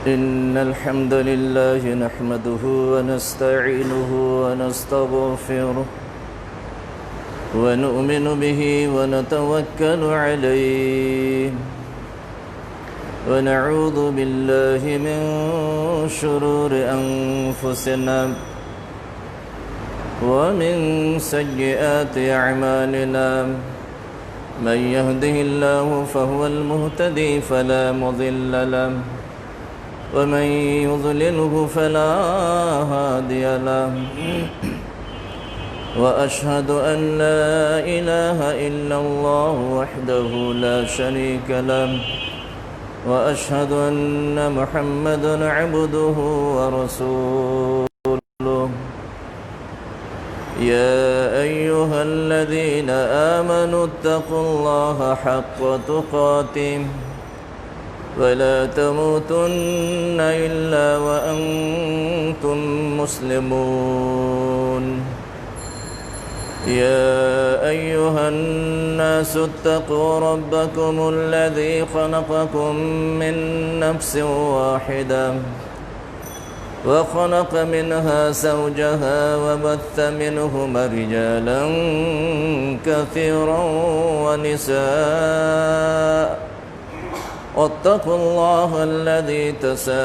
إن الحمد لله نحمده ونستعينه ونستغفره ونؤمن به ونتوكل عليه ونعوذ بالله من شرور أنفسنا ومن سيئات أعمالنا من يهده الله فهو المهتدي فلا مضل له ومن يضلله فلا هادي له وأشهد أن لا إله إلا الله وحده لا شريك له وأشهد أن محمدا عبده ورسوله يا أيها الذين آمنوا اتقوا الله حق تقاته ولا تموتن إلا وأنتم مسلمون يا أيها الناس اتقوا ربكم الذي خلقكم من نفس واحدة وخلق منها زوجها وبث منهما رجالا كثيرا ونساء واتقوا الله الذي تساءلون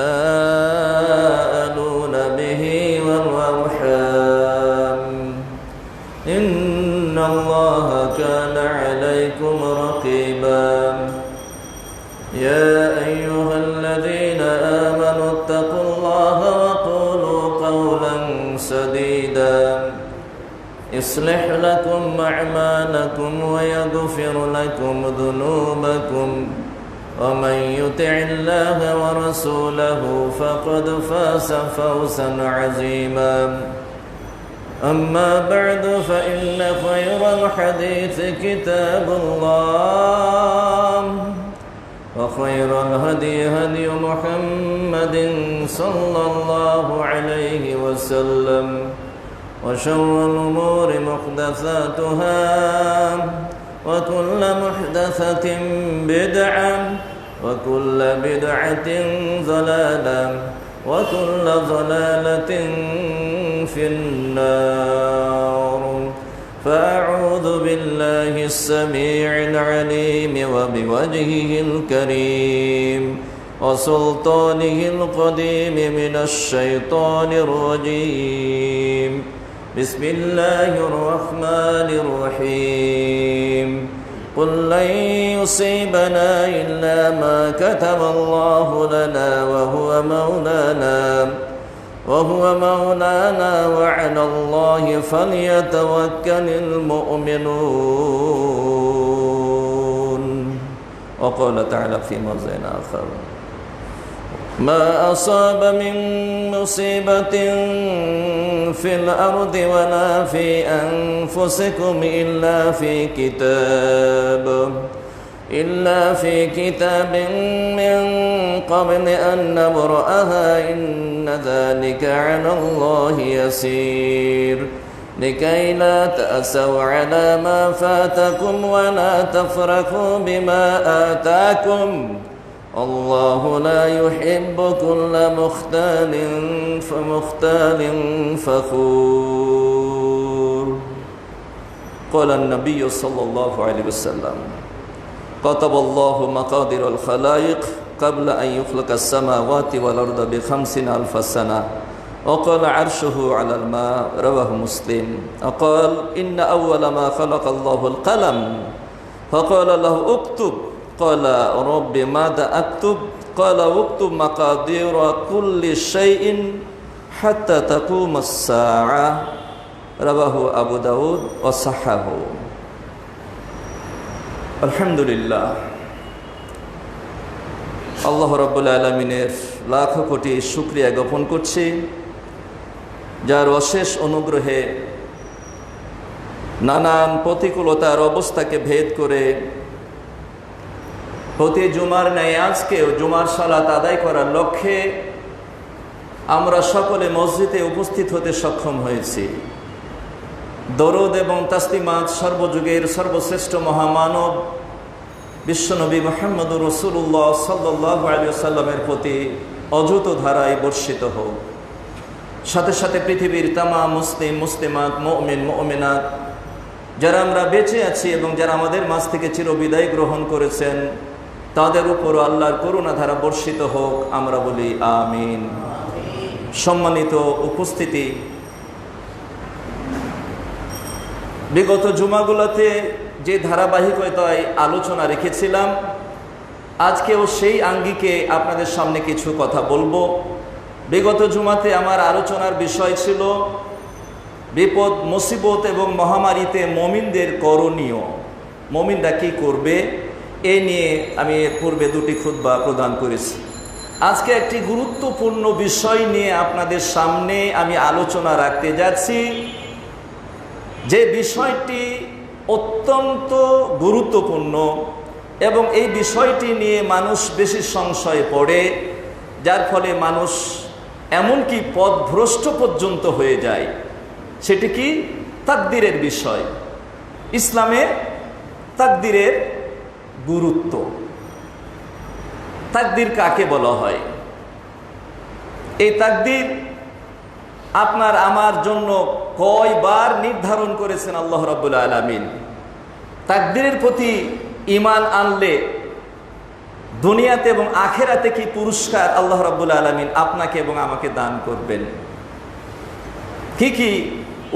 به والأرحام إن الله كان عليكم رقيبا يا أيها الذين آمنوا اتقوا الله وقولوا قولا سديدا يصلح لكم أعمالكم ويغفر لكم ذنوبكم ومن يطع الله ورسوله فقد فاز فوزا عظيما أما بعد فإن خير الحديث كتاب الله وخير الهدي هدي محمد صلى الله عليه وسلم وشر الأمور محدثاتها وكل محدثة بدعة وكل بدعة ضلالة وكل ضلالة في النار فأعوذ بالله السميع العليم وبوجهه الكريم وسلطانه القديم من الشيطان الرجيم بسم الله الرحمن الرحيم قل لن يصيبنا إلا ما كتب الله لنا وهو مولانا وعلى الله فليتوكل المؤمنون وقال تعالى في موضع آخر ما أصاب من مصيبة في الأرض ولا في أنفسكم إلا في كتاب من قبل أن نبرأها إن ذلك على الله يسير لكي لا تأسوا على ما فاتكم ولا تفرحوا بما آتاكم الله لا يحب كل مختال فخور قال النبي صلى الله عليه وسلم كتب الله مقادير الخلائق قبل أن يخلق السماوات والأرض ب50,000 سنة وقال عرشه على الماء رواه مسلم وقال إن أول ما خلق الله القلم فقال له اكتب قال رب ماذا أكتب قال اكتب مقادير كل شيء حتى تقوم الساعة رواه أبو داود وصححه আলহামদুলিল্লাহ আল্লাহ রাব্বুল আলামিনের লাখো কোটি শুকরিয়া জ্ঞাপন করছি যার অশেষ অনুগ্রহে নানান প্রতিকূলতার অবস্থাকে ভেদ করে প্রতি জুমার ন্যায় আজকেও জুমার সালাত আদায় করার লক্ষ্যে আমরা সকলে মসজিদে উপস্থিত হতে সক্ষম হয়েছি। দরুদ এবং তাসলিমাত সর্বযুগের সর্বশ্রেষ্ঠ মহামানব বিশ্বনবী মুহাম্মদুর রাসূলুল্লাহ সাল্লাল্লাহু আলাইহি ওয়াসাল্লামের প্রতি অযুত ধারায় বর্ষিত হোক। সাথে সাথে পৃথিবীর তামাম মুসলিম মুসলিমাত মুমিন মুমিনাত যারা আমরা বেঁচে আছি এবং যারা আমাদের মাঝ থেকে চিরবিদায় গ্রহণ করেছেন তাদের উপরও আল্লাহর করুণা ধারা বর্ষিত হোক, আমরা বলি আমিন। সম্মানিত উপস্থিতি, বিগত জুমাগুলোতে যে ধারাবাহিকতায় আলোচনা রেখেছিলাম, আজকেও সেই আঙ্গিকে আপনাদের সামনে কিছু কথা বলবো। বিগত জুমাতে আমার আলোচনার বিষয় ছিল বিপদ মুসিবত এবং মহামারীতে মুমিনদের করণীয়, মুমিনরা কী করবে, এ নিয়ে আমি এর পূর্বে দুটি খুতবা প্রদান করেছি। আজকে একটি গুরুত্বপূর্ণ বিষয় নিয়ে আপনাদের সামনে আমি আলোচনা রাখতে যাচ্ছি, যে বিষয়টি অত্যন্ত গুরুত্বপূর্ণ এবং এই বিষয়টি নিয়ে মানুষ বেশি সংশয়ে পড়ে, যার ফলে মানুষ এমনকি পথভ্রষ্ট পর্যন্ত হয়ে যায়। সেটি কি? তাকদীরের বিষয়। ইসলামে তাকদীরের গুরুত্ব। তাকদীর কাকে বলা হয়? এই তাকদীর আপনার আমার জন্য কয়বার নির্ধারণ করেছেন আল্লাহ রাব্বুল আলামিন। তাকদীরের প্রতি ঈমান আনলে দুনিয়াতে এবং আখিরাতে কি পুরস্কার আল্লাহ রাব্বুল আলামিন আপনাকে এবং আমাকে দান করবেন, কি কি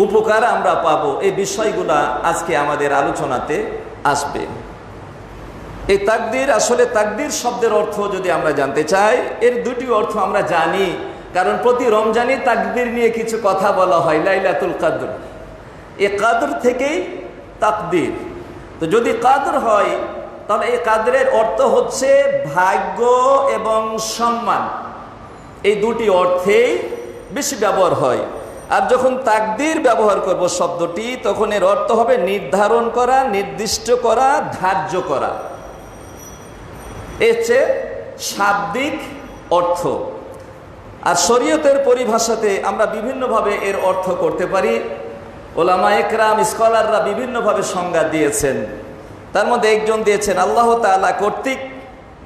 উপকার আমরা পাবো, এই বিষয়গুলা আজকে আমাদের আলোচনাতে আসবে। এই তাকদীর, আসলে তাকদীর শব্দের অর্থ যদি আমরা জানতে চাই, এর দুটি অর্থ আমরা জানি, কারণ প্রতি রমজানে তাকদীর নিয়ে কিছু কথা বলা হয়, লাইলাতুল কদর। এই কদর থেকেই তাকদীর। তো যদি কদর হয় তাহলে এই কদরের অর্থ হচ্ছে ভাগ্য এবং সম্মান, এই দুটি অর্থেই বেশি ব্যবহার হয়। আর যখন তাকদীর ব্যবহার করব শব্দটি, তখন এর অর্থ হবে নির্ধারণ করা, নির্দিষ্ট করা, ধার্য করা। এর চেয়ে শাব্দিক অর্থ। আর শরীয়তের পরিভাষাতে আমরা বিভিন্নভাবে এর অর্থ করতে পারি। ওলামা একরাম, স্কলাররা বিভিন্নভাবে সংজ্ঞা দিয়েছেন। তার মধ্যে একজন দিয়েছেন, আল্লাহ তাআলা কর্তৃক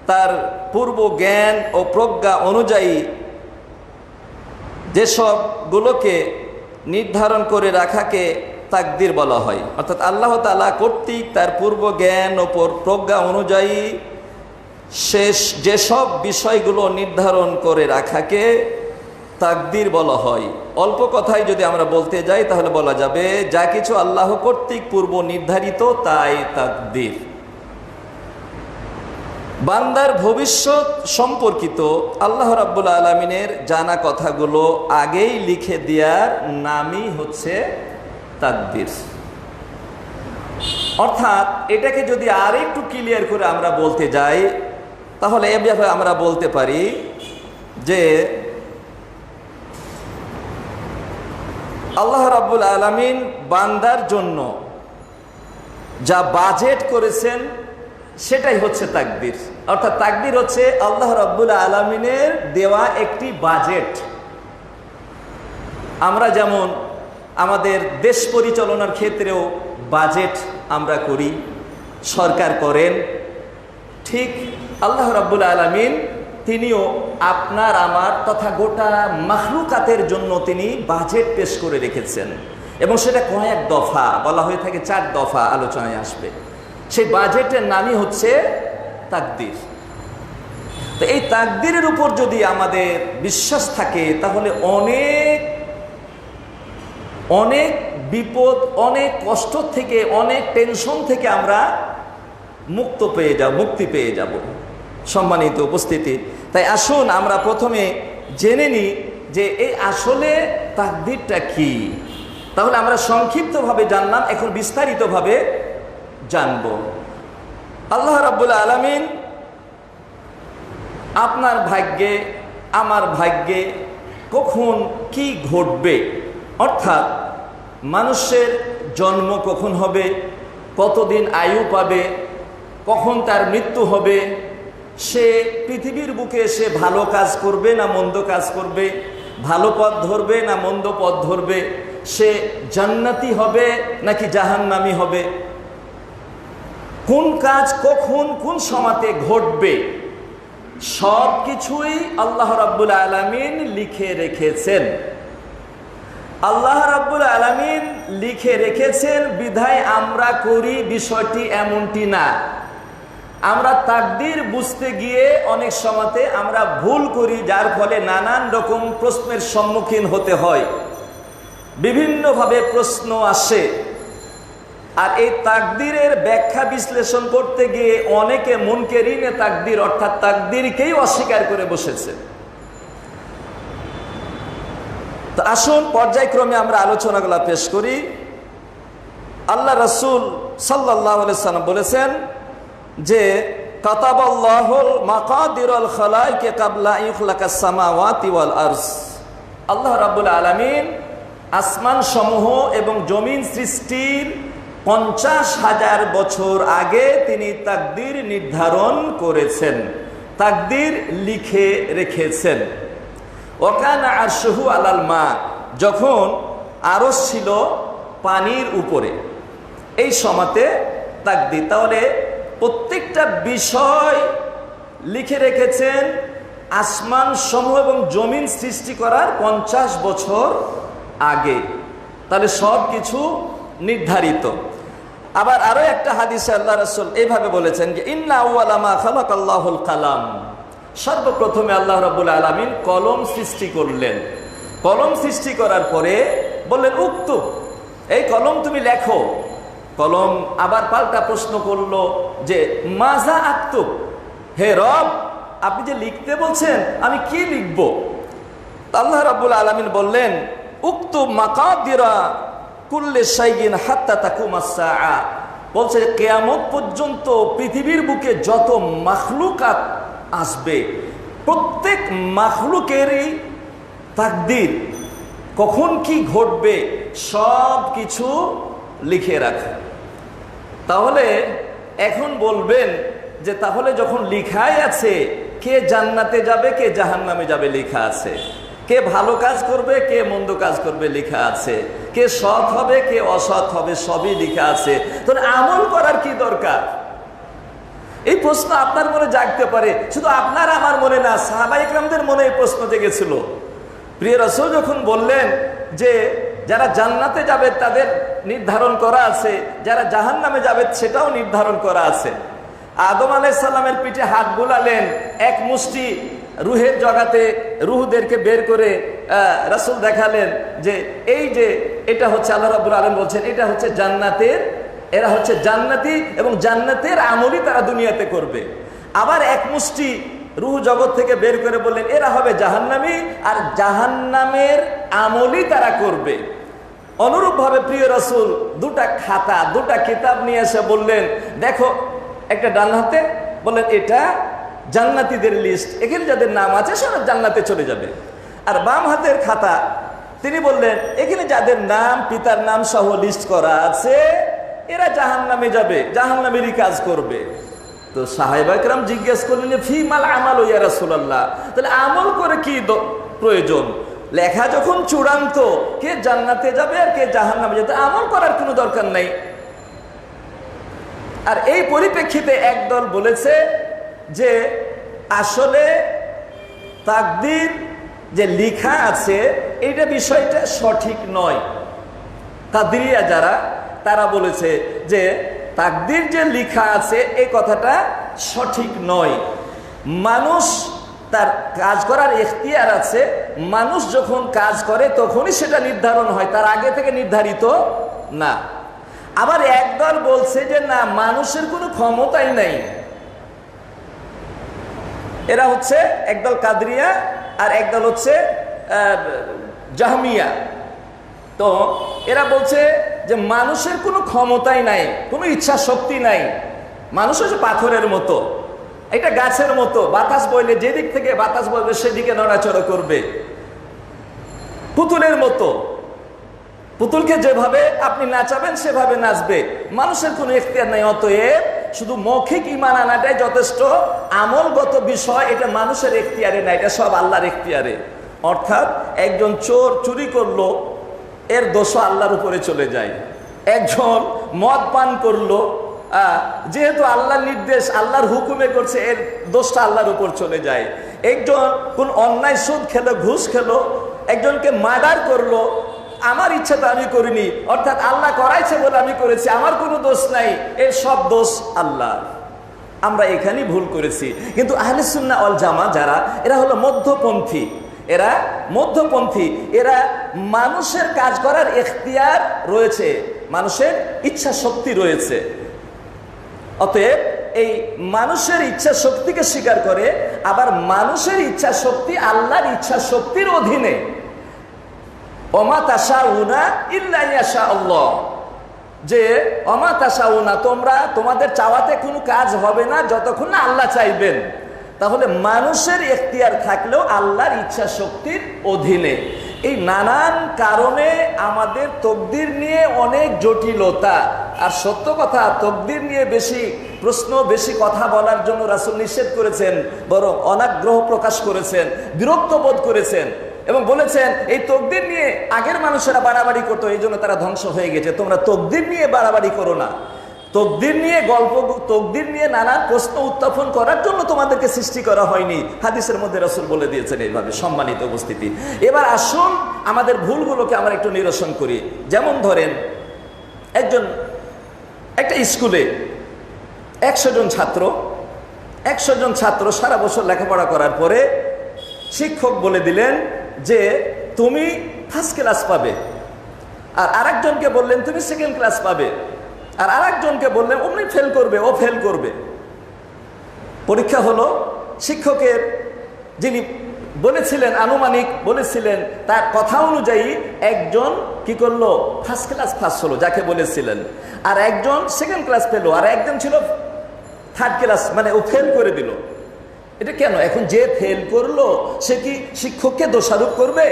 তার পূর্ব জ্ঞান ও প্রজ্ঞা অনুযায়ী যেসবগুলোকে নির্ধারণ করে রাখাকে তাকদীর বলা হয়। অর্থাৎ আল্লাহ তাআলা কর্তৃক তার পূর্ব জ্ঞান ও প্রজ্ঞা অনুযায়ী শেষ যেসব বিষয়গুলো নির্ধারণ করে রাখাকে তাকদীর বলা হয়। অল্প কথায় যদি আমরা বলতে যাই তাহলে বলা যাবে যা কিছু আল্লাহ কর্তৃক পূর্ব নির্ধারিত তাই তাকদীর। বান্দার ভবিষ্যৎ সম্পর্কিত আল্লাহ রাব্বুল আলামিনের জানা কথাগুলো আগেই লিখে দেওয়ার নামই হচ্ছে তাকদীর। অর্থাৎ এটাকে যদি আর একটু ক্লিয়ার করে আমরা বলতে যাই তাহলে এ ব্যাপারে আমরা বলতে পারি যে আল্লাহ রাব্বুল আলামিন বান্দার জন্য যা বাজেট করেছেন সেটাই হচ্ছে তাকদীর। অর্থাৎ তাকদীর হচ্ছে আল্লাহ রাব্বুল আলামিনের দেওয়া একটি বাজেট। আমরা যেমন আমাদের দেশ পরিচালনার ক্ষেত্রেও বাজেট আমরা করি, সরকার করেন, ঠিক আল্লাহ রাব্বুল আলামিন তিনিও আপনার আমার তথা গোটা মাখলুকাতের জন্য তিনি বাজেট পেশ করে রেখেছেন এবং সেটা কয়েক দফা, বলা হয়ে থাকে 4 দফা আলোচনায় আসবে। সেই বাজেটের নামই হচ্ছে তাকদীর। তো এই তাকদীরের উপর যদি আমাদের বিশ্বাস থাকে তাহলে অনেক অনেক বিপদ, অনেক কষ্ট থেকে, অনেক টেনশন থেকে আমরা মুক্তি পেয়ে যাব। সম্মানিত উপস্থিতি, তাই আসুন আমরা প্রথমে জেনে নিই যে এই আসলে তাকদীরটা কি। তাহলে আমরা সংক্ষিপ্তভাবে জানলাম, এখন বিস্তারিতভাবে জানব। আল্লাহ রাব্বুল আলামিন আপনার ভাগ্যে আমার ভাগ্যে কখন কি ঘটবে, অর্থাৎ মানুষের জন্ম কখন হবে, কতদিন আয়ু পাবে, কখন তার মৃত্যু হবে, সে পৃথিবীর বুকে সে ভালো কাজ করবে না মন্দ কাজ করবে, ভালো পথ ধরবে না মন্দ পথ ধরবে, সে জান্নাতি হবে নাকি জাহান্নামী হবে, কোন কাজ কখন কোন সময়তে ঘটবে, সব কিছুই আল্লাহ রাব্বুল আলামিন লিখে রেখেছেন। আল্লাহ রাব্বুল আলামিন লিখে রেখেছেন বিধায় আমরা করি বিষয়টি এমনটি না। আমরা তাকদীর বুঝতে গিয়ে অনেক সময়তে আমরা ভুল করি, যার ফলে নানান রকম প্রশ্নের সম্মুখীন হতে হয়, বিভিন্নভাবে প্রশ্ন আসে। আর এই তাকদীরের ব্যাখ্যা বিশ্লেষণ করতে গিয়ে অনেকে মুনকেরিনে তাকদীর অর্থাৎ তাকদীরকেই অস্বীকার করে বসেছে। তো আসুন পর্যায়ক্রমে আমরা আলোচনাগুলো পেশ করি। আল্লাহ রাসূল সাল্লাল্লাহু আলাইহি ওয়াসাল্লাম বলেছেন যে কাতাবাল্লাহুল মাকাদিরুল খালাইকি ক্বাবলা ইখলাকাস সামাওয়াতি ওয়াল আরজ। আল্লাহ রাব্বুল আলামিন আসমান সমূহ এবং জমিন সৃষ্টির 50,000 বছর আগে তিনি তাকদীর নির্ধারণ করেছেন, তাকদীর লিখে রেখেছেন। ওয়াকানা আরশুহু আলাল মা, যখন আরশ ছিল পানির উপরে, এই সময়তে তাকদীর। তাহলে প্রত্যেকটা বিষয় লিখে রেখেছেন আসমান সমূহ এবং জমিন সৃষ্টি করার 50 বছর আগে। তাহলে সব কিছু নির্ধারিত। আবার আরো একটা হাদিসে আল্লাহ রাসূল এইভাবে বলেছেন যে ইন্না আউয়ালা মা খালাকাল্লাহুল কালাম, সর্বপ্রথমে আল্লাহ রাব্বুল আলামিন কলম সৃষ্টি করলেন। কলম সৃষ্টি করার পরে বললেন উক্তুব, এই কলম তুমি লেখো। কলম আবার পাল্টা প্রশ্ন করলো যে মাজা আক্তুব, হে রব আপনি যে লিখতে বলছেন আমি কি লিখব? আল্লাহ রাব্বুল আলামিন বললেন উক্তুব মাকাদিরা কুল্লি শাইইন হাত্তা তাকুমাস সাআ, বলছে কিয়ামত পর্যন্ত পৃথিবীর বুকে যত মাখলুকাত আসবে প্রত্যেক মাখলুকেরই তাকদীর, কখন কি ঘটবে সব কিছু লিখে রাখে। তাহলে এখন বলবেন যে তাহলে যখন লিখাই আছে কে জান্নাতে যাবে কে জাহান্নামে যাবে লেখা আছে, কে ভালো কাজ করবে কে মন্দ কাজ করবে লেখা আছে, কে সৎ হবে কে অসৎ হবে সবই লেখা আছে, তাহলে আমল করার কি দরকার? এই প্রশ্ন আপনার মনে জাগতে পারে, শুধু আপনার আমার মনে না, সাহাবায়ে ইকরামদের মনে এই প্রশ্ন জেগেছিল। প্রিয় রাসূল যখন বললেন যে যারা জান্নাতে যাবে তাদের নির্ধারণ করা আছে, যারা জাহান্নামে যাবে সেটাও নির্ধারণ করা আছে। আদম আলাইহিস সালামের পিঠে হাত বুলালেন, এক মুষ্টি রুহের জগতে রুহদেরকে বের করে রাসূল দেখালেন যে এই যে এটা হচ্ছে আল্লাহ রাব্বুল আলামিন বলছেন এটা হচ্ছে জান্নাতের, এরা হচ্ছে জান্নাতি এবং জান্নাতের আমলই তারা দুনিয়াতে করবে। আবার এক মুষ্টি রুহ জগৎ থেকে বের করে বললেন এরা হবে জাহান্নামী আর জাহান্নামের আমলই তারা করবে। অনুরূপভাবে প্রিয় রাসূল দুটা খাতা দুটা কিতাব নিয়ে এসে বললেন দেখো, একটা ডান হাতে বললেন এটা জান্নাতীদের লিস্ট, এখানে যাদের নাম আছে সব জান্নাতে চলে যাবে। আর বাম হাতের খাতা তিনি বললেন এখানে যাদের নাম পিতার নাম সহ লিস্ট করা আছে এরা জাহান্নামে যাবে, জাহান্নামেরই কাজ করবে। তো সাহাবায়ে কেরাম জিজ্ঞেস করলেন ফি মাল আমাল ইয়া রাসূলুল্লাহ, তাহলে আমল করে কি প্রয়োজন? লেখা যখন চূড়ান্ত কে জান্নাতে যাবে আর কে জাহান্নামে যাবে, আমল করার কোনো দরকার নাই। আর এই পরিপ্রেক্ষিতে একদল বলেছে যে আসলে তাকদীর যে লেখা আছে এইটা বিষয়টা সঠিক নয়। কাদরিয়া যারা তারা বলেছে যে তাকদীর যে লেখা আছে এই কথাটা সঠিক নয়। মানুষ তার কাজ করার এখতিয়ার আছে, মানুষ যখন কাজ করে তখনই সেটা নির্ধারণ হয়, তার আগে থেকে নির্ধারিত না। আবার একদল বলছে যে না, মানুষের কোনো ক্ষমতাই নাই। এরা হচ্ছে একদল কাদরিয়া আর একদল হচ্ছে জাহমিয়া। তো এরা বলছে যে মানুষের কোনো ক্ষমতাই নাই, কোনো ইচ্ছা শক্তি নাই, মানুষ হচ্ছে পাথরের মতো, এটা গাছের মতো, বাতাস বইলে যেদিক থেকে বাতাস বইবে সেদিকে নড়াচড়া করবে, পুতুলের মতো, পুতুলকে যেভাবে আপনি নাচাবেন সেভাবে নাচবে, মানুষের কোনো এখতিয়ার নাই। অতএব শুধু মৌখিক ঈমান আনাটাই যথেষ্ট, আমলগত বিষয় এটা মানুষের এখতিয়ারে না, এটা সব আল্লাহর এখতিয়ারে। অর্থাৎ একজন চোর চুরি করলো, এর দোষও আল্লাহর উপরে চলে যায়। একজন মদ পান করলো, যেহেতু আল্লাহর নির্দেশ, আল্লাহর হুকুমে করছে, এর দোষটা আল্লাহর উপর চলে যায়। একজন কোন অন্যায় সুদ খেলো, ঘুষ খেলো, একজনকে মার্ডার করলো, আমার ইচ্ছা তো আমি করিনি, অর্থাৎ আল্লাহ করাইছে বলে আমি করেছি, আমার কোনো দোষ নাই, এর সব দোষ আল্লাহ। আমরা এখানেই ভুল করেছি। কিন্তু আহলে সুন্নাহ ওয়াল জামাত যারা, এরা হলো মধ্যপন্থী, এরা মধ্যপন্থী, এরা মানুষের কাজ করার এখতিয়ার রয়েছে, মানুষের ইচ্ছা শক্তি রয়েছে। অতএব এই মানুষের ইচ্ছা শক্তিকে স্বীকার করে, আবার মানুষের ইচ্ছা শক্তি আল্লাহর ইচ্ছা শক্তির অধীনে। ওমা তাশাউনা ইল্লা ইয়াশা আল্লাহ, যে ওমা তাশাউনা, তোমরা তোমাদের চাওয়াতে কোনো কাজ হবে না যতক্ষণ না আল্লাহ চাইবেন। তাহলে মানুষের এখতিয়ার থাকলেও আল্লাহর ইচ্ছা শক্তির অধীনে। এই নানান কারণে আমাদের তকদির নিয়ে অনেক জটিলতা। আর সত্য কথা, তকদির নিয়ে বেশি প্রশ্ন, বেশি কথা বলার জন্য রাসূল নিষেধ করেছেন, বরং অনাগ্রহ প্রকাশ করেছেন, বিরক্ত বোধ করেছেন এবং বলেছেন এই তকদির নিয়ে আগের মানুষেরা বাড়াবাড়ি করতো, এই জন্য তারা ধ্বংস হয়ে গেছে। তোমরা তকদির নিয়ে বাড়াবাড়ি করো না। তকদির নিয়ে গল্প, তকদির নিয়ে নানা প্রশ্ন উত্থাপন করার জন্য তোমাদেরকে সৃষ্টি করা হয়নি। হাদিসের মধ্যে রাসূল বলে দিয়েছেন এইভাবে। সম্মানিত উপস্থিতি, এবার আসুন আমাদের ভুলগুলোকে আমরা একটু নিরসন করি। যেমন ধরেন, একটা স্কুলে 100 জন ছাত্র সারা বছর লেখাপড়া করার পরে শিক্ষক বলে দিলেন যে তুমি ফার্স্ট ক্লাস পাবে, আর আরেকজনকে বললেন তুমি সেকেন্ড ক্লাস পাবে, আর আরেকজনকে বললেন অমনি ফেল করবে, ও ফেল করবে। পরীক্ষা হলো, শিক্ষকের যিনি বলেছিলেন, আনুমানিক বলেছিলেন, তার কথা অনুযায়ী একজন কি করলো, ফার্স্ট ক্লাস পাস হলো যাকে বলেছিলেন, আর একজন সেকেন্ড ক্লাস পেলো, আর একজন ছিল থার্ড ক্লাস, মানে ও ফেল করে দিল। এটা কেন? এখন যে ফেল করলো সে কি শিক্ষককে দোষারোপ করবে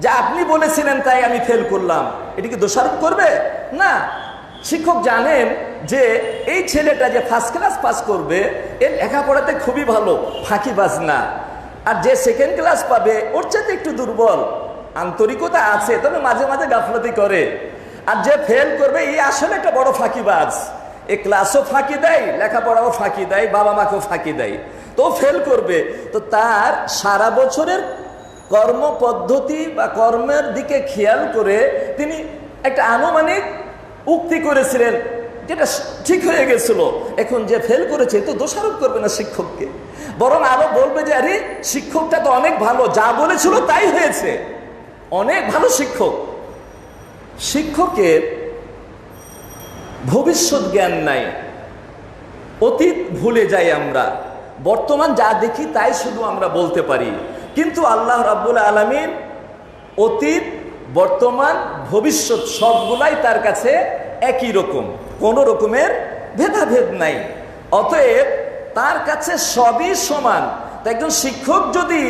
যে আপনি বলেছিলেন তাই আমি ফেল করলাম? এটা কি দোষারোপ করবে? না। শিক্ষক জানেন যে এই ছেলেটা যে ফার্স্ট ক্লাস পাস করবে এর লেখাপড়াতে খুবই ভালো, ফাঁকিবাজ না। আর যে সেকেন্ড ক্লাস পাবে ওর চাইতে একটু দুর্বল, আন্তরিকতা আছে তবে মাঝে মাঝে গাফলতি করে। আর যে ফেল করবে এই আসলে একটা বড় ফাঁকিবাজ, এ ক্লাসও ফাঁকি দেয়, লেখাপড়াও ফাঁকি দেয়, বাবা মাকেও ফাঁকি দেয়, তো ফেল করবে। তো তার সারা বছরের কর্মপদ্ধতি বা কর্মের দিকে খেয়াল করে তিনি একটা আনুমানিক উক্তি করেছিলেন, যেটা ঠিক হয়ে গেছিল। এখন যে ফেল করেছে তো দোষারোপ করবে না শিক্ষককে, বরং আরো বলবে যে আরে শিক্ষকটা তো অনেক ভালো, যা বলেছিল তাই হয়েছে, অনেক ভালো শিক্ষক। শিক্ষকের ভবিষ্যৎ জ্ঞান নাই, অতীত ভুলে যাই আমরা, বর্তমান যা দেখি তাই শুধু আমরা বলতে পারি। কিন্তু আল্লাহ রাব্বুল আলামিন অতীত, বর্তমান, ভবিষ্যৎ সবগুলাই তার কাছে একই রকম, কোনো রকমের ভেদাভেদ নাই। অতএব তার কাছে সবই সমান। একজন শিক্ষক যদি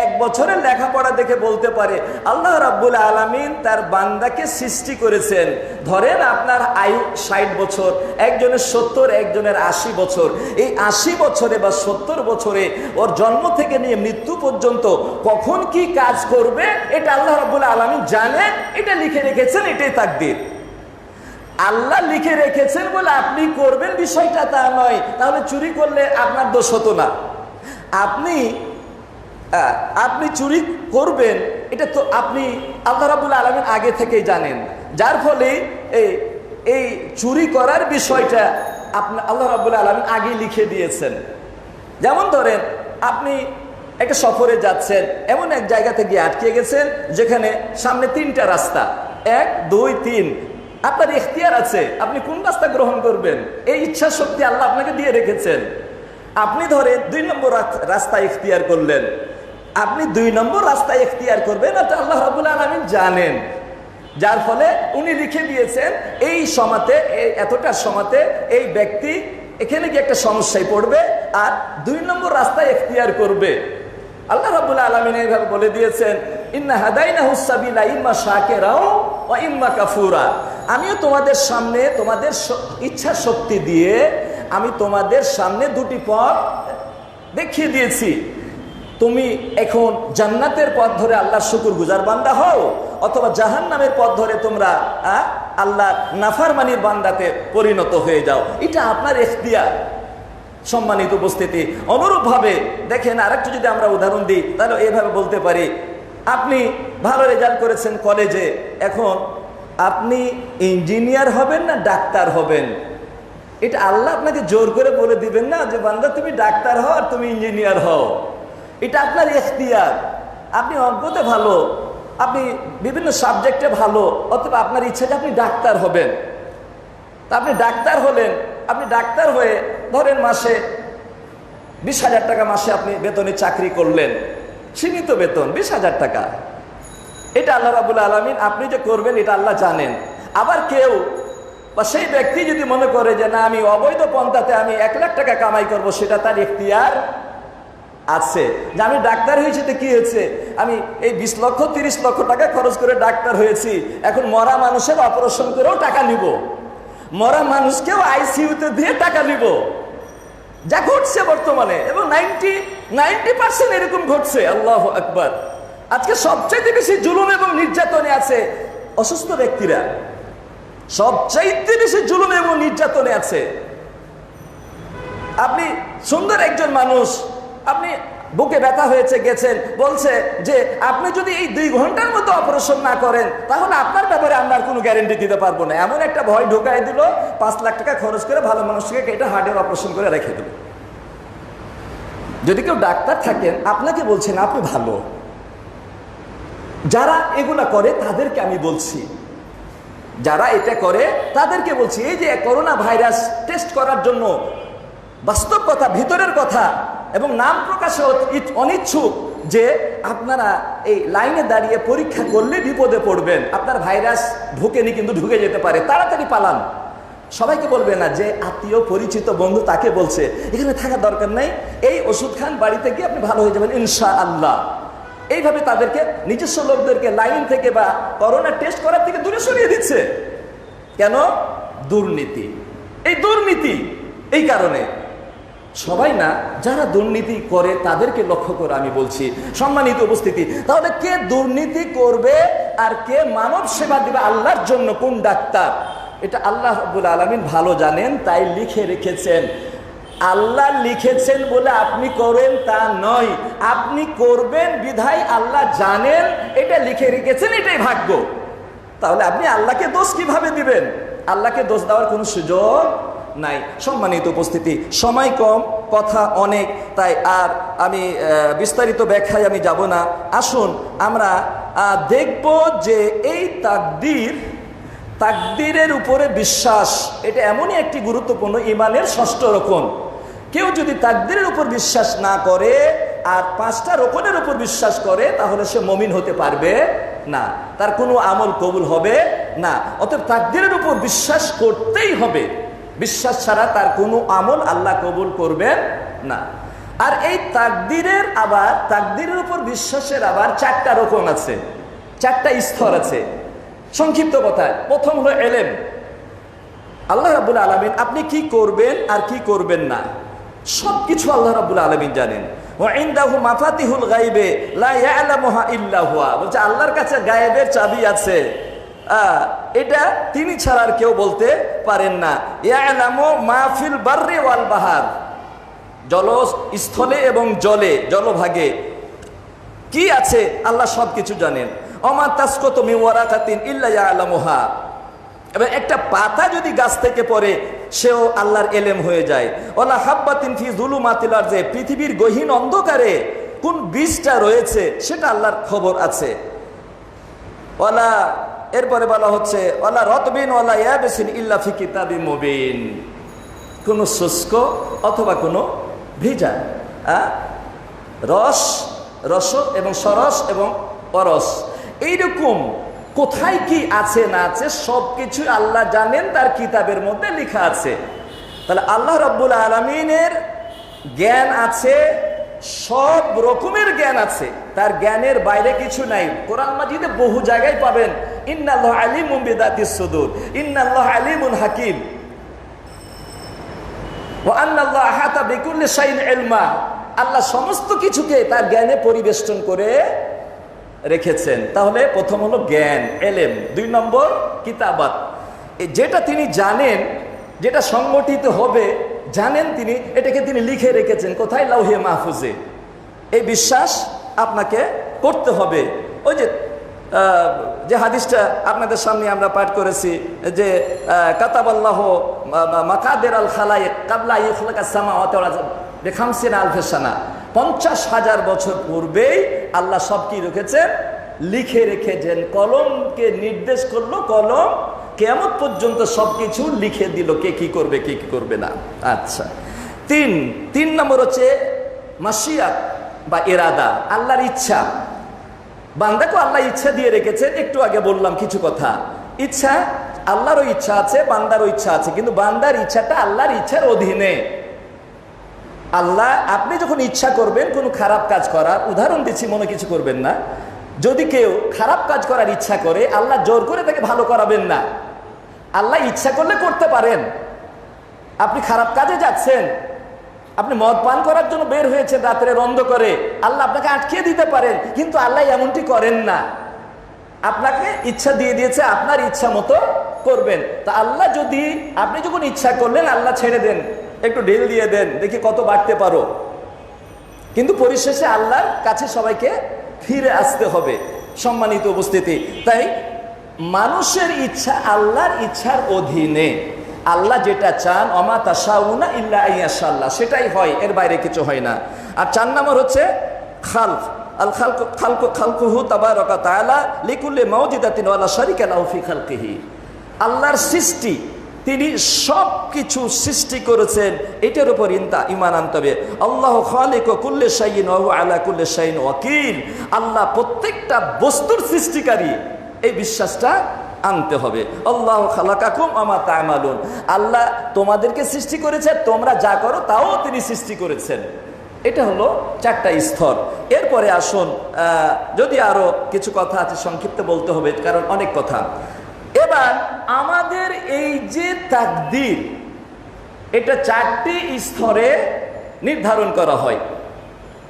1 বছরের লেখাপড়া দেখে বলতে পারে আল্লাহ রাব্বুল আলামিন তার বান্দাকে সৃষ্টি করেছেন, ধরেন আপনার আয়ু 60 বছর, একজনের 70, একজনের 80 বছর, এই 80 বছরে বা 70 বছরে ওর জন্ম থেকে নিয়ে মৃত্যু পর্যন্ত কখন কি কাজ করবে এটা আল্লাহ রাব্বুল আলামিন জানেন, এটা লিখে রেখেছেন, এটাই তাকদীর। আল্লাহ লিখে রেখেছেন বলে আপনি করবেন বিষয়টা তা নয়। তাহলে চুরি করলে আপনার দোষ হতো না। আপনি চুরি করবেন এটা তো আপনি আল্লাহ রাব্বুল আলামিন আগে থেকেই জানেন, যার ফলে এই চুরি করার বিষয়টা আপনি আল্লাহ রাব্বুল আলামিন আগে লিখে দিয়েছেন। যেমন ধরেন আপনি একটা সফরে যাচ্ছেন, এমন এক জায়গাতে গিয়ে আটকে গেছেন যেখানে সামনে 3টা রাস্তা, 1, 2, 3, আপনার ইখতিয়ার আছে আপনি কোন রাস্তা গ্রহণ করবেন, এই ইচ্ছা শক্তি আল্লাহ আপনাকে দিয়ে রেখেছেন। আপনি ধরেন 2 নম্বর রাস্তা ইখতিয়ার করলেন, আপনি 2 নম্বর রাস্তা ইখতিয়ার করবেন, এটা আল্লাহ রাব্বুল আলামিন জানেন, যার ফলে উনি লিখে দিয়েছেন এই সময়তে, এতটা সময়তে এই ব্যক্তি এখানে কি একটা সমস্যায় পড়বে আর 2 নম্বর রাস্তা ইখতিয়ার করবে। আল্লাহ রাব্বুল আলামিন এইভাবে বলে দিয়েছেন ইন্না হাদাইনাহুস সাবিলা ইম্মা শাকিরাও ওয়া ইম্মা কাফুরা। আমিও তোমাদের সামনে তোমাদের ইচ্ছা শক্তি দিয়ে আমি তোমাদের সামনে 2টি পথ দেখিয়ে দিয়েছি, তুমি এখন জান্নাতের পথ ধরে আল্লাহর শুকরগুজার বান্দা হও, অথবা জাহান্নামের পথ ধরে তোমরা আল্লাহ নাফরমানির বান্দাতে পরিণত হয়ে যাও। এটা আপনার ইখতিয়ার। সম্মানিত উপস্থিতি, অনুরূপভাবে দেখেন আরেকটু যদি আমরা উদাহরণ দিই, তাহলে এভাবে বলতে পারি, আপনি ভালো রেজাল্ট করেছেন কলেজে, এখন আপনি ইঞ্জিনিয়ার হবেন না ডাক্তার হবেন? এটা আল্লাহ আপনাকে জোর করে বলে দিবেন না যে বান্দা তুমি ডাক্তার হও আর তুমি ইঞ্জিনিয়ার হও। এটা আপনার ইখতিয়ার। আপনি অঙ্কতে ভালো, আপনি বিভিন্ন সাবজেক্টে ভালো, অথবা আপনার ইচ্ছা যে আপনি ডাক্তার হবেন। তা আপনি ডাক্তার হলেন, আপনি ডাক্তার হয়ে ধরেন মাসে 20,000 টাকা মাসে আপনি বেতনে চাকরি করলেন, সীমিত বেতন 20,000 টাকা। এটা আল্লাহ রাব্বুল আলামিন আপনি যে করবেন এটা আল্লাহ জানেন। আবার কেউ বা সেই ব্যক্তি যদি মনে করে যে না আমি অবৈধ পন্থাতে আমি 1 লাখ টাকা কামাই করব, সেটা তার ইখতিয়ার আছে। যে আমি ডাক্তার হয়েছি তো কি হয়েছে, আমি এই 20 লক্ষ 30 লক্ষ টাকা খরচ করে ডাক্তার হয়েছি, এখন মরা মানুষের অপারেশন করেও টাকা নিব, মরা মানুষকেও আইসিইউতে দিয়ে টাকা নিব। যা ঘটছে বর্তমানে, এবং 90% এরকম ঘটছে। আল্লাহু আকবার। আজকে সবচাইতে বেশি জুলুম এবং নির্যাতনে আছে অসুস্থ ব্যক্তিরা, সবচাইতে বেশি জুলুম এবং নির্যাতনে আছে। আপনি সুন্দর একজন মানুষ, আপনি বুকে ব্যথা হয়েছে গেছেন, বলছে যে আপনি যদি এই 2 ঘন্টার মতো অপারেশন না করেন তাহলে আপনার ব্যাপারে আমরা আর কোনো গ্যারেন্টি দিতে পারবো না। এমন একটা ভয় ঢোকায় দিল, 5 লাখ টাকা খরচ করে ভালো মানুষকে কেটে হার্টের অপারেশন করে রেখে দিল। যদি কেউ ডাক্তার থাকেন, আপনাকে বলছেন আপনি ভালো। যারা এগুলা করে তাদেরকে আমি বলছি, যারা এটা করে তাদেরকে বলছি, এই যে করোনা ভাইরাস টেস্ট করার জন্য বাস্তব কথা, ভিতরের কথা এবং নাম প্রকাশে অনিচ্ছুক, যে আপনারা এই লাইনে দাঁড়িয়ে পরীক্ষা করলে বিপদে পড়বেন, আপনার ভাইরাস ঢুকেনি কিন্তু ঢুকে যেতে পারে, তাড়াতাড়ি পালান। সবাইকে বলবে না, যে আত্মীয় পরিচিত বন্ধু তাকে বলছে এখানে থাকার দরকার নাই, এই ওষুধ খান, বাড়িতে গিয়ে আপনি ভালো হয়ে যাবেন ইনশাআল্লাহ। এইভাবে তাদেরকে নিজস্ব লোকদেরকে লাইন থেকে বা করোনা টেস্ট করার থেকে দূরে সরিয়ে দিচ্ছে। কেন? দুর্নীতি। এই দুর্নীতি এই কারণে সবাই না, যারা দুর্নীতি করে তাদেরকে লক্ষ্য করে আমি বলছি। সম্মানিত উপস্থিতি, তাহলে কে দুর্নীতি করবে আর কে মানব সেবা দিবে আল্লাহর জন্য, কোন ডাক্তার, এটা আল্লাহ রাব্বুল আলামিন ভালো জানেন, তাই লিখে রেখেছেন। আল্লাহ লিখেছেন বলে আপনি করেন তা নয়, আপনি করবেন বিধায় আল্লাহ জানেন, এটা লিখে রেখেছেন, এটাই ভাগ্য। তাহলে আপনি আল্লাহকে দোষ কিভাবে দিবেন? আল্লাহকে দোষ দেওয়ার কোনো সুযোগ নাই। সম্মানিত উপস্থিতি, সময় কম, কথা অনেক, তাই আর আমি বিস্তারিত ব্যাখ্যায় আমি যাব না। আসুন আমরা দেখব যে এই তাকদীরের উপরে বিশ্বাস, এটা এমনই একটি গুরুত্বপূর্ণ ইমানের 6ষ্ঠ রকম। কেউ যদি তাকদীরের উপর বিশ্বাস না করে আর 5টা রকমের উপর বিশ্বাস করে, তাহলে সে মুমিন হতে পারবে না, তার কোনো আমল কবুল হবে না। অতএব তাকদীরের উপর বিশ্বাস করতেই হবে, বিশ্বাস ছাড়া তার কোনো আমল আল্লাহ কবুল করবেন না। আর এই তাকদীরের উপর বিশ্বাসের আবার 4টা রকম আছে, 4টা স্তর আছে। সংক্ষিপ্ত কথায়, প্রথম হলো ইলম। আল্লাহ রাব্বুল আলামিন আপনি কি করবেন আর কি করবেন না সবকিছু আল্লাহ রাব্বুল আলামিন জানেন। ওয়া ইনদাহু মাফাতিহুল গায়বে লা ইয়ালামুহা ইল্লা হুয়া, বলছে আল্লাহর কাছে গায়েবের চাবি আছে, এটা তিনি ছাড়া আর কেউ বলতে পারেন না। ইয়ালামু মা ফিল বাররি ওয়াল বাহার, স্থলে এবং জলভাগে কি আছে আল্লাহ সবকিছু জানেন। ওমা তাসকুতু মিন ওয়ারাকাতিন ইল্লা ইয়ালামুহা, এবং একটা পাতা যদি গাছ থেকে পড়ে সেও আল্লাহর ইলম হয়ে যায়। ওয়ালা হাব্বাতিন ফি যুলুমাতিল আরদি, পৃথিবীর গহীন অন্ধকারে কোন বীজটা রয়েছে সেটা আল্লাহর খবর আছে। ওয়ালা, এরপরে বলা হচ্ছে ওয়ালা রতবিন ওয়ালা ইয়াবিসিন ইল্লা ফি কিতাবিম মুবিন, কোনো শুষ্ক অথবা কোনো ভিজা, রস এবং সরস এবং অরস, এইরকম কোথায় কি আছে না আছে সবকিছু আল্লাহ জানেন, তার কিতাবের মধ্যে লেখা আছে। তাহলে আল্লাহ রাব্বুল আলামিনের জ্ঞান আছে, সব রকমের জ্ঞান আছে, তার জ্ঞানের বাইরে কিছু নাই। কোরআন মাজিদে বহু জায়গায় পাবেন ইন্নাল্লাহু আলিমুম বিযাতিস সুদূর, ইন্নাল্লাহু আলিমুন হাকিম, ওয়া আন্নাল্লাহা আহাতা বিকুল্লি শাইইন ইলমা। আল্লাহ সমস্ত কিছুকে তার জ্ঞানে পরিবেষ্টন করে রেখেছেন। তাহলে প্রথম হলো জ্ঞান, এলেম। 2 নম্বর কিতাবাত, যেটা তিনি জানেন, যেটা সংগঠিত হবে জানেন তিনি, এটাকে তিনি লিখে রেখেছেন কোথায়? লাউহে মাহফুজে। এই বিশ্বাস আপনাকে করতে হবে। ওই যে হাদিসটা আপনাদের সামনে আমরা পাঠ করেছি যে কাতাবাল্লাহ মাকাদের আল খালায়েক কাবলা ইখলাকাস সামাওয়াতি ওয়াল আরদ বিখামসিনা আলফ সানা, 50,000 বছর পূর্বেই আল্লাহ সব কি রেখেছেন? লিখে রেখেছেন। কলমকে নির্দেশ করলো, কলম কিয়ামত পর্যন্ত সবকিছু লিখে দিল, কে কি করবে কে কি করবে না। আচ্ছা, 3 নম্বর হচ্ছে মাশিয়াত বা ইরাদা, আল্লাহর ইচ্ছা। বান্দাকে আল্লাহ ইচ্ছা দিয়ে রেখেছেন। একটু আগে বললাম কিছু কথা। ইচ্ছা, আল্লাহরও ইচ্ছা আছে, বান্দারও ইচ্ছা আছে, কিন্তু বান্দার ইচ্ছাটা আল্লাহর ইচ্ছার অধীনে। আল্লাহ, আপনি যখন ইচ্ছা করবেন কোনো খারাপ কাজ করার, উদাহরণ দিচ্ছি, মনে কিছু করবেন না, যদি কেউ খারাপ কাজ করার ইচ্ছা করে, আল্লাহ জোর করে তাকে ভালো করাবেন না। আল্লাহ ইচ্ছা করলে করতে পারেন। আপনি খারাপ কাজে যাচ্ছেন, আপনি মদ পান করার জন্য বের হয়েছেন রাত্রে রন্ধ করে, আল্লাহ আপনাকে আটকে দিতে পারেন, কিন্তু আল্লাহ এমনটি করেন না। আপনাকে ইচ্ছা দিয়ে দিয়েছে, আপনার ইচ্ছা মতো করবেন। তা আল্লাহ যদি, আপনি যখন ইচ্ছা করলেন আল্লাহ ছেড়ে দেন, একটু ঢিল দিয়ে দেন, দেখি কত বাড়তে পারো, কিন্তু পরিশেষে আল্লাহর কাছে সবাইকে ফিরে আসতে হবে। সম্মানিত উপস্থিতি, তাই মানুষের ইচ্ছা আল্লাহর ইচ্ছার অধীনে। আল্লাহ যেটা চান, অমা তাশাউনা ইল্লা আইয়াশাল্লাহ, সেটাই হয়, এর বাইরে কিছু হয় না। আর 4 নম্বর হচ্ছে খালক। আল খালকুহু তাবারাকা তাআলা লিকুল্লি মাওজুদাতিন ওয়ালা শারিকা লাহু ফি খালকিহি। আল্লাহর সৃষ্টি, তিনি সব কিছু সৃষ্টি করেছেন, এটার উপর ঈমান আনতে হবে। আল্লাহ খালিকু কুল্লি শাইইন ওয়া হুয়া আলা কুল্লি শাইইন ওয়াকিল। আল্লাহ প্রত্যেকটা বস্তুর সৃষ্টিকারী, এই বিশ্বাসটা আনতে হবে। আল্লাহ খালাকাকুম ওয়া মা তা'মালুন, আল্লাহ তোমাদেরকে সৃষ্টি করেছে, তোমরা যা করো তাও তিনি সৃষ্টি করেছেন। এটা হলো 4টা স্তর। এরপরে আসুন, যদি আরো কিছু কথা আছে সংক্ষিপ্ত বলতে হবে, কারণ অনেক কথা। এবার আমাদের এই যে তাকদীর, এটা 4টি স্তরে নির্ধারণ করা হয়।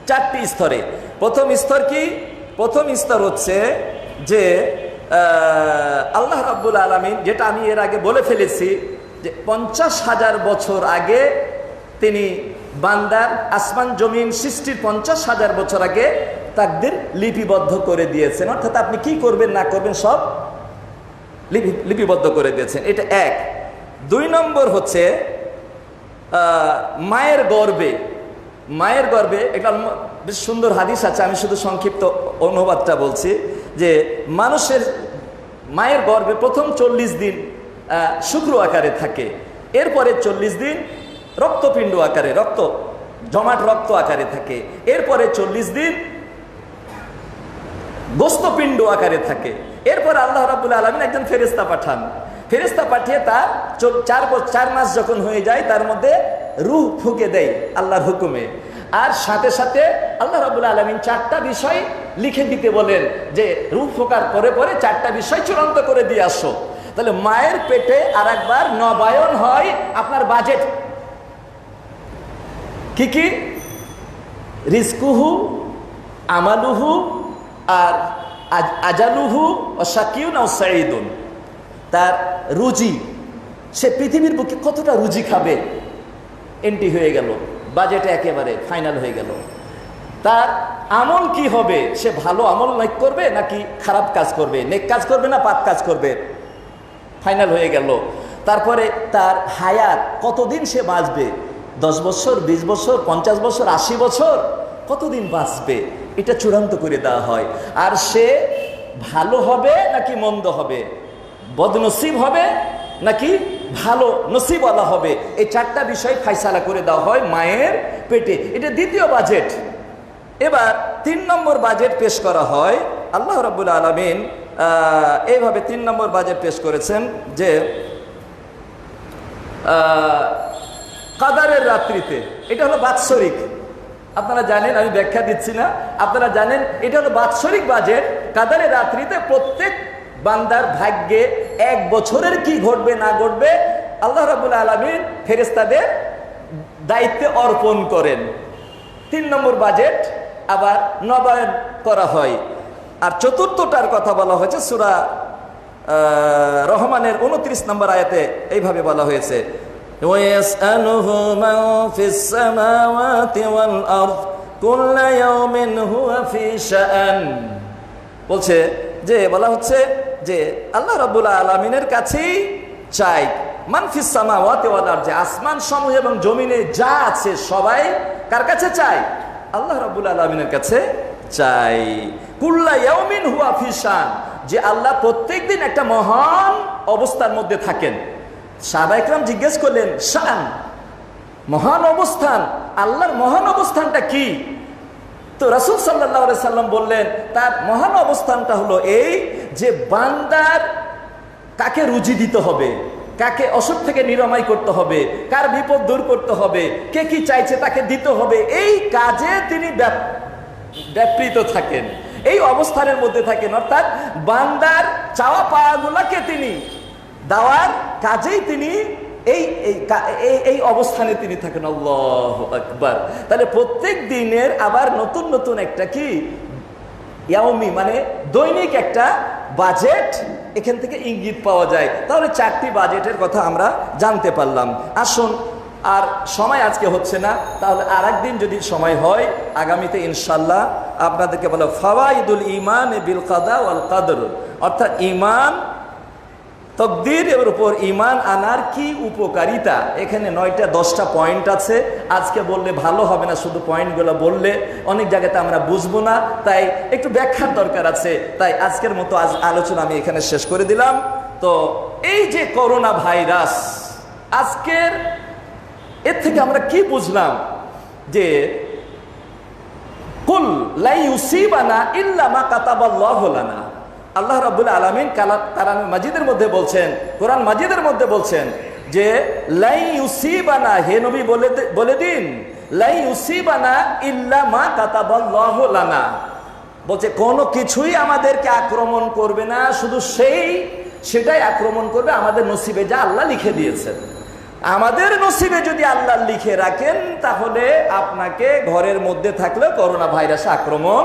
4টি স্তরে। প্রথম স্তর কি? প্রথম স্তর হচ্ছে যে আল্লাহ রাব্বুল আলামিন, যেটা আমি এর আগে বলে ফেলেছি, যে 50,000 বছর আগে তিনি বান্দার আসমান জমিন সৃষ্টির 50,000 বছর আগে তাকদীর লিপিবদ্ধ করে দিয়েছেন। অর্থাৎ আপনি কি করবেন না করবেন সব লিপিবদ্ধ করে দিয়েছেন। এটা 1। 2 নম্বর হচ্ছে মায়ের গর্ভে। মায়ের গর্ভে একটা বেশ সুন্দর হাদিস আছে, আমি শুধু সংক্ষিপ্ত অনুবাদটা বলছি, যে মানুষের মায়ের গর্ভে প্রথম 40 দিন শুক্র আকারে থাকে, এরপরে 40 দিন রক্তপিণ্ড আকারে, জমাট রক্ত আকারে থাকে, এরপরে 40 দিন গোস্তপিণ্ড আকারে থাকে। এরপর আল্লাহ রাব্বুল আলামিন একজন ফেরেশতা পাঠান। ফেরেশতা পাঠিয়ে তার 4 মাস যখন হয়ে যায়, তার মধ্যে রূহ ফুঁকে দেয় আল্লাহর হুকুমে। আর সাথে সাথে আল্লাহ রাব্বুল আলামিন 4টা বিষয় লিখে দিতে বলেন, যে রূহ ফোঁকার পরে পরে 4টা বিষয় চূড়ান্ত করে দিয়ে আসো। তাহলে মায়ের পেটে আরেকবার নবায়ন হয় আপনার বাজেট। কি কি? রিজকুহু, আমালুহু, আর আজালুহু ও শাকিউন ও সাঈদুন। তার রুজি, সে পৃথিবীর বুকে কতটা রুজি খাবে, এন্ট্রি হয়ে গেল, বাজেটে একেবারে ফাইনাল হয়ে গেল। তার আমল কি হবে, সে ভালো আমল নেক করবে নাকি খারাপ কাজ করবে, নেক কাজ করবে না পাপ কাজ করবে, ফাইনাল হয়ে গেল। তারপরে তার হায়াত, কতদিন সে বাঁচবে, 10 বছর, 20 বছর, 50 বছর, 80 বছর, কতদিন বাঁচবে, এটা চূড়ান্ত করে দেওয়া হয়। আর সে ভালো হবে নাকি মন্দ হবে, বদনসিব হবে নাকি ভালো নসিবওয়ালা হবে, এই 4টা বিষয় ফাইসালা করে দেওয়া হয় মায়ের পেটে। এটা দ্বিতীয় বাজেট। এবার 3 নম্বর বাজেট পেশ করা হয়। আল্লাহ রাব্বুল আলামিন এইভাবে 3 নম্বর বাজেট পেশ করেছেন, যে কাদারের রাত্রিতে, এটা হলো বাৎসরিক। আপনারা জানেন, আমি ব্যাখ্যা দিচ্ছি না, আপনারা জানেন এটা হলো বাৎসরিক বাজেট। কাদারের রাত্রিতে প্রত্যেক বান্দার ভাগ্যে 1 বছরের কি ঘটবে না ঘটবে আল্লাহ রাব্বুল আলামিন ফেরেশতাদের দায়িত্বে অর্পণ করেন। 3 নম্বর বাজেট আবার নবায়ন করা হয়। আর চতুর্থটার কথা বলা হয়েছে সূরা রহমানের 29 নম্বর আয়াতে এইভাবে বলা হয়েছে, ওয়াসআলুহু মান ফিস সামাওয়াতি ওয়াল আরদ কুল্লা ইয়াউমিন হুয়া ফি শাআন। বলছে যে বলা হচ্ছে যে আল্লাহ রাব্বুল আলামিনের কাছেই চাই, মান ফিস সামাওয়াতি ওয়াল আরদ, যে আসমান সমূহ এবং জমিনে যা আছে সবাই কার কাছে চাই? আল্লাহ রাব্বুল আলামিনের কাছে চাই। কুল্লা ইয়াউমিন হুয়া ফি শাআন, যে আল্লাহ প্রত্যেকদিন একটা মহান অবস্থার মধ্যে থাকেন। সাহাবায়ে কেরাম জিজ্ঞেস করলেন, শাআন মহান অবস্থান, আল্লাহর মহান অবস্থানটা কি? তো রাসূল সাল্লাল্লাহু আলাইহি সাল্লাম বললেন, তার মহান অবস্থানটা হলো এই যে বান্দার কাকে রুজি দিতে হবে, কাকে অসুখ থেকে নিরাময় করতে হবে, কার বিপদ দূর করতে হবে, কে কি চাইছে তাকে দিতে হবে, এই কাজে তিনি ব্যাপৃত থাকেন, এই অবস্থানের মধ্যে থাকেন। অর্থাৎ বান্দার চাওয়া পাওয়াগুলোকে তিনি দেওয়ার কাজেই তিনি এই অবস্থানে তিনি থাকেন। আল্লাহু আকবার। তাহলে প্রত্যেক দিনের আবার নতুন নতুন একটা কি ইয়াউমি মানে দৈনিক একটা বাজেট এখান থেকে ইঙ্গিত পাওয়া যায়। তাহলে 4টি বাজেটের কথা আমরা জানতে পারলাম। আসুন, আর সময় আজকে হচ্ছে না, তাহলে আর একদিন যদি সময় হয় আগামীতে ইনশাল্লাহ আপনাদেরকে বলো ফাওয়াইদুল ঈমান বিল কাদা ওয়াল কদর, অর্থাৎ ঈমান তকদির এর উপর ঈমান আনার কি উপকারিতা। এখানে 9টা 10টা পয়েন্ট আছে, আজকে বললে ভালো হবে না, শুধু পয়েন্টগুলো বললে অনেক জায়গাতে আমরা বুঝবো না, তাই একটু ব্যাখ্যার দরকার আছে। তাই আজকের মতো আলোচনা আমি এখানে শেষ করে দিলাম। তো এই যে করোনা ভাইরাস, আজকের এর থেকে আমরা কি বুঝলাম? যে কুল লা ইউসিবানা ইল্লা মা কাতাবাল্লাহু লানা, আল্লাহ রাব্বুল আলামিন কোরআন মাজিদের মধ্যে বলছেন, কোরআন মাজিদের মধ্যে বলছেন যে লা ইউসিবানা, হে নবী বলে দিন, লা ইউসিবানা ইল্লা মা কাতাবাল্লাহু লানা, বলছে কোনো কিছুই আমাদেরকে আক্রমণ করবে না, শুধু সেটাই আক্রমণ করবে আমাদের নসিবে যা আল্লাহ লিখে দিয়েছেন। আমাদের নসিবে যদি আল্লাহ লিখে রাখেন তাহলে আপনাকে ঘরের মধ্যে থাকলে করোনা ভাইরাস আক্রমণ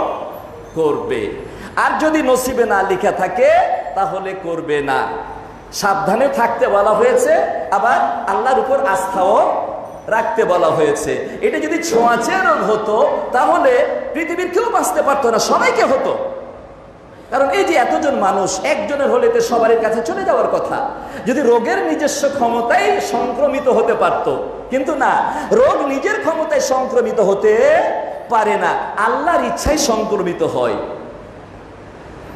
করবে, আর যদি নসিবে না লিখা থাকে তাহলে করবে না। সাবধানে থাকতে বলা হয়েছে, আবার আল্লাহর উপর আস্থাও রাখতে বলা হয়েছে। এটা যদি ছোঁয়াচে রোগ হতো তাহলে পৃথিবীর কেউ বাঁচতে পারতো না, সবাইকে হতো। কারণ এই যে এতজন মানুষ, একজনের হলে তো সবার কাছে চলে যাওয়ার কথা। যদি রোগের নিজস্ব ক্ষমতায় সংক্রমিত হতে পারত, কিন্তু না, রোগ নিজের ক্ষমতায় সংক্রমিত হতে পারে না, আল্লাহর ইচ্ছায় সংক্রমিত হয়।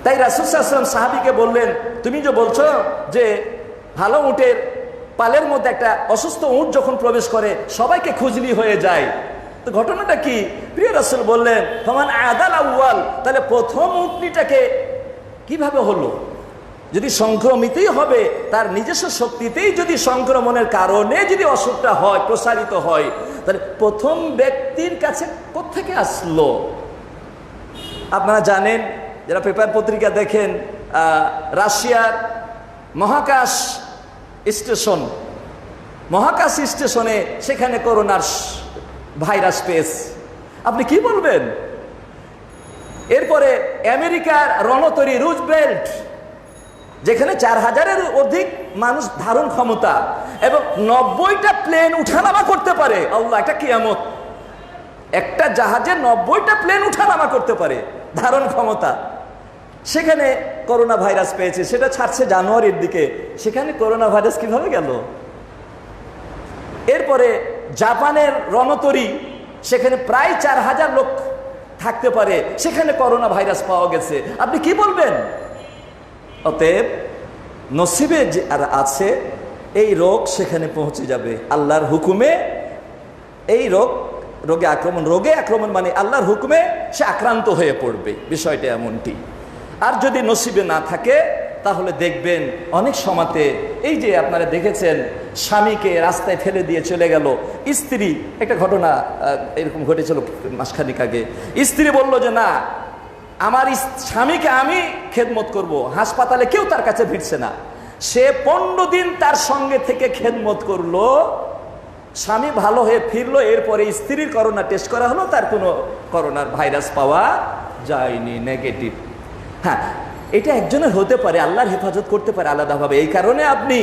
তাই রাসূল সাল্লাল্লাহু আলাইহি ওয়াসাল্লাম সাহাবীকে বললেন, তুমি যে বলছো যে ভালো উটের পালের মধ্যে একটা অসুস্থ উট যখন প্রবেশ করে সবাইকে খুজলি হয়ে যায়, তো ঘটনাটা কি? প্রিয় রাসূল বললেন, ফামান আদাল আউয়াল, তাহলে প্রথম উটনিটাকে কিভাবে হলো? যদি সংক্রমিতই হবে, তার নিজস্ব শক্তিতেই যদি সংক্রমণের কারণে যদি অসুখটা হয়, প্রসারিত হয়, তাহলে প্রথম ব্যক্তির কাছে কোত্থেকে আসলো? আপনারা জানেন, যারা পেপার পত্রিকা দেখেন, রাশিয়ার মহাকাশ স্টেশনে সেখানে করোনার ভাইরাস পেয়েছে। আপনি কি বলবেন? এরপরে আমেরিকার রণতরী রুজভেল্ট, যেখানে 4000-এর অধিক মানুষ ধারণ ক্ষমতা এবং 90টা প্লেন উঠানামা করতে পারে। আল্লাহ, একটা কিয়ামত! একটা জাহাজে 90টা প্লেন উঠানামা করতে পারে ধারণ ক্ষমতা, সেখানে করোনা ভাইরাস পেয়েছে। সেটা ছাড়ছে জানুয়ারির দিকে, সেখানে করোনা ভাইরাস কিভাবে গেল? এরপরে জাপানের রণতরী, সেখানে প্রায় 4000 লোক থাকতে পারে, সেখানে করোনা ভাইরাস পাওয়া গেছে। আপনি কি বলবেন? অতএব নসিবে যে আর আছে এই রোগ সেখানে পৌঁছে যাবে আল্লাহর হুকুমে। এই রোগে আক্রমণ মানে আল্লাহর হুকুমে সে আক্রান্ত হয়ে পড়বে, বিষয়টা এমনটি। আর যদি নসিবে না থাকে তাহলে দেখবেন অনেক সময়তে এই যে আপনারা দেখেছেন, স্বামীকে রাস্তায় ফেলে দিয়ে চলে গেল স্ত্রী। একটা ঘটনা এরকম ঘটেছিল মাসখানিক আগে। স্ত্রী বলল যে না, আমার স্বামীকে আমি খেদমত করব। হাসপাতালে কেউ তার কাছে ভিড়ছে না, সে 15 দিন তার সঙ্গে থেকে খেদমত করলো, স্বামী ভালো হয়ে ফিরলো, এরপরে স্ত্রীর করোনা টেস্ট করা হলো, তার কোনো করোনার ভাইরাস পাওয়া যায়নি, নেগেটিভ। হ্যাঁ, এটা একজনের হতে পারে, আল্লাহর হেফাজত করতে পারে আলাদাভাবে। এই কারণে আপনি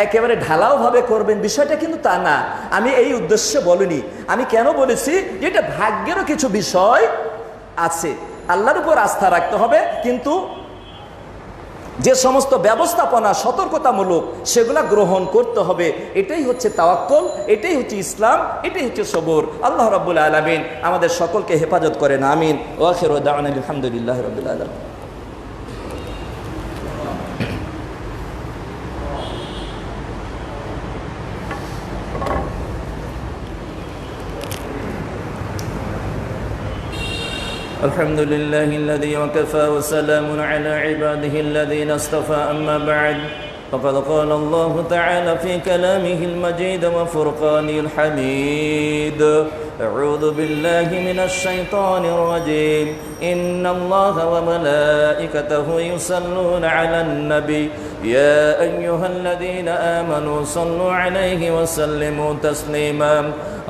একেবারে ঢালাওভাবে করবেন বিষয়টা কিন্তু তা না। আমি এই উদ্দেশ্যে বলিনি। আমি কেন বলেছি, এটা ভাগ্যেরও কিছু বিষয় আছে, আল্লাহর উপর আস্থা রাখতে হবে, কিন্তু যে সমস্ত ব্যবস্থাপনা সতর্কতামূলক সেগুলা গ্রহণ করতে হবে। এটাই হচ্ছে তাওয়াক্কুল, এটাই হচ্ছে ইসলাম, এটাই হচ্ছে সবর। আল্লাহ রাব্বুল আলামিন আমাদের সকলকে হেফাজত করেন, আমিন। ওয়া আখিরু দাওয়ানা আলহামদুলিল্লাহি রাব্বিল আলামিন। الحمد لله الذي وكفى وسلام على عباده الذين اصطفى أما بعد فقد قال الله تعالى في كلامه المجيد وفرقانه الحميد أعوذ بالله من الشيطان الرجيم إن الله وملائكته يصلون على النبي يا أيها الذين آمنوا صلوا عليه وسلموا تسليما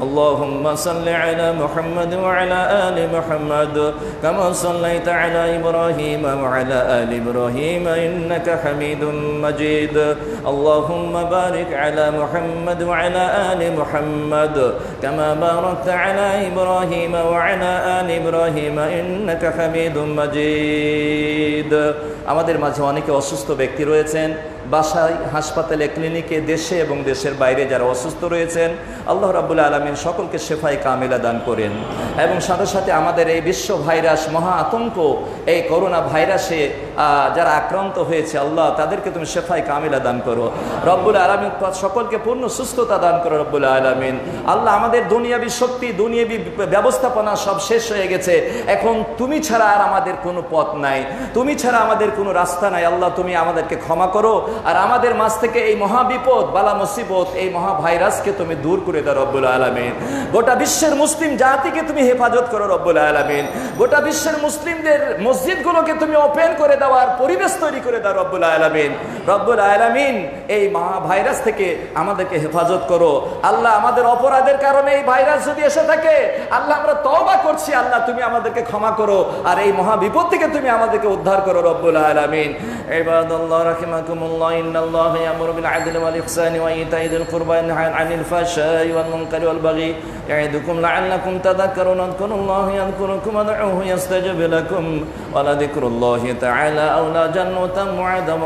اللهم صل على محمد وعلى آل محمد كما صليت على إبراهيم وعلى آل إبراهيم إنك حميد مجيد اللهم بارك على محمد وعلى آل محمد كما باركت على إبراهيم وعلى آل إبراهيم إنك حميد مجيد আমাদের মাঝে অনেকে অসুস্থ ব্যক্তি রয়েছেন, বাসায়, হাসপাতালে, ক্লিনিকে, দেশে এবং দেশের বাইরে যারা অসুস্থ রয়েছেন, আল্লাহ রাব্বুল আলামিন সকলকে শেফায়ে কামিলা দান করেন। এবং সাথে সাথে আমাদের এই বিশ্ব ভাইরাস, মহা আতঙ্ক, এই করোনা ভাইরাসে যারা আক্রান্ত হয়েছে, আল্লাহ তাদেরকে তুমি শেফায়ে কামিলা দান করো রব্বুল আলামিন। সকলকে পূর্ণ সুস্থতা দান করো রব্বুল আলামিন। আল্লাহ আমাদের দুনিয়াবি শক্তি, দুনিয়াবি ব্যবস্থাপনা সব শেষ হয়ে গেছে, এখন তুমি ছাড়া আর আমাদের কোনো পথ নাই, তুমি ছাড়া আমাদের কোনো রাস্তা নাই। আল্লাহ তুমি আমাদেরকে ক্ষমা করো, আর আমাদের মাঝ থেকে এই মহা বিপদ, বালা মুসিবত, এই মহা ভাইরাসকে তুমি দূর করে দাও রব্বুল আলামিন। গোটা বিশ্বের মুসলিম জাতিকে তুমি হেফাজত করো রব্বুল আলামিন। গোটা বিশ্বের মুসলিমদের মসজিদগুলোকে তুমি ওপেন করে দেওয়ার পরিবেশ তৈরি করে দাও রব্বুল আলামিন। রব্বুল আলামিন এই মহা ভাইরাস থেকে আমাদেরকে হেফাজত করো আল্লাহ। আমাদের অপরাধের কারণে এই ভাইরাস যদি এসে থাকে, আল্লাহ আমরা তওবা করছি, আল্লাহ তুমি আমাদেরকে ক্ষমা করো, আর এই মহা বিপদ থেকে তুমি আমাদেরকে উদ্ধার করো রব্বুল আলামিন। ইবাদাল্লাহ রাহিমাকুমুল্লাহ, ইন্নাল্লাহা ইয়ামুরু বিল আদলি ওয়াল ইহসানি ওয়া ইতাই যিল কুরবা ওয়া ইয়ানহা আনিল ফাহশাই ওয়াল মুনকারি ওয়াল বাগি ইয়াইদুকুম লাআল্লাকুম তাযাক্কারুন। আযকুরুল্লাহা ইয়াযকুরুকুম ওয়াদউহু ইস্তাজিব লাকুম ওয়া লাযিকরুল্লাহি তাআলা আওলা জান্নাতাম ওয়া আদাম।